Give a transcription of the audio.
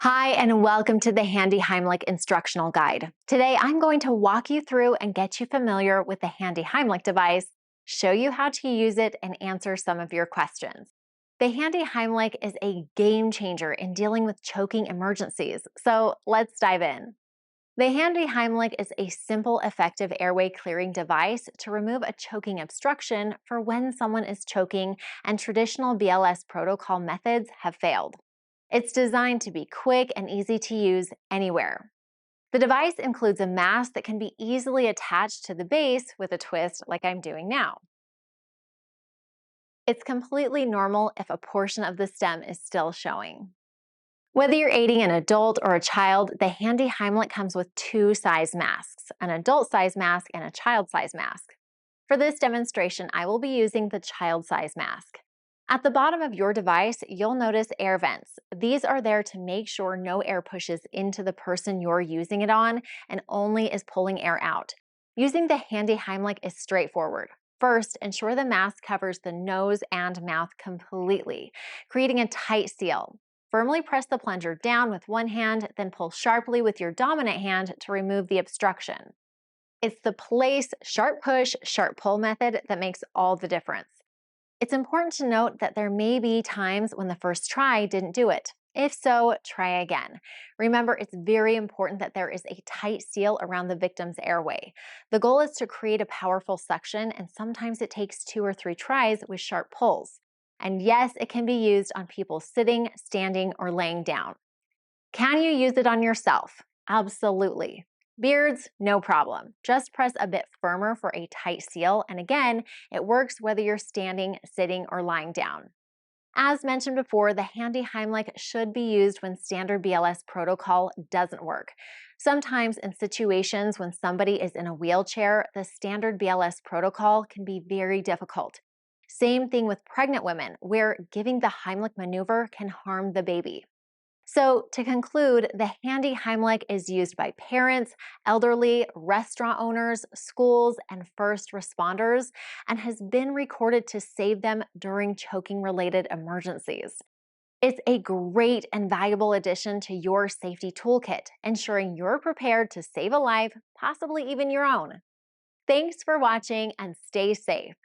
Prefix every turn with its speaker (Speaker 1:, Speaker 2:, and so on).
Speaker 1: Hi, and welcome to the Handy Heimlich instructional guide. Today, I'm going to walk you through and get you familiar with the Handy Heimlich device, show you how to use it, and answer some of your questions. The Handy Heimlich is a game changer in dealing with choking emergencies, so let's dive in. The Handy Heimlich is a simple, effective airway clearing device to remove a choking obstruction for when someone is choking and traditional BLS protocol methods have failed. It's designed to be quick and easy to use anywhere. The device includes a mask that can be easily attached to the base with a twist like I'm doing now. It's completely normal if a portion of the stem is still showing. Whether you're aiding an adult or a child, the Handy Heimlich comes with two size masks, an adult size mask and a child size mask. For this demonstration, I will be using the child size mask. At the bottom of your device, you'll notice air vents. These are there to make sure no air pushes into the person you're using it on and only is pulling air out. Using the Handy Heimlich is straightforward. First, ensure the mask covers the nose and mouth completely, creating a tight seal. Firmly press the plunger down with one hand, then pull sharply with your dominant hand to remove the obstruction. It's the place, sharp push, sharp pull method that makes all the difference. It's important to note that there may be times when the first try didn't do it. If so, try again. Remember, it's very important that there is a tight seal around the victim's airway. The goal is to create a powerful suction, and sometimes it takes 2 or 3 tries with sharp pulls. And yes, it can be used on people sitting, standing, or laying down. Can you use it on yourself? Absolutely. Beards, no problem. Just press a bit firmer for a tight seal, and again, it works whether you're standing, sitting, or lying down. As mentioned before, the Handy Heimlich should be used when standard BLS protocol doesn't work. Sometimes in situations when somebody is in a wheelchair, the standard BLS protocol can be very difficult. Same thing with pregnant women, where giving the Heimlich maneuver can harm the baby. So, to conclude, the Handy Heimlich is used by parents, elderly, restaurant owners, schools, and first responders, and has been recorded to save them during choking-related emergencies. It's a great and valuable addition to your safety toolkit, ensuring you're prepared to save a life, possibly even your own. Thanks for watching and stay safe.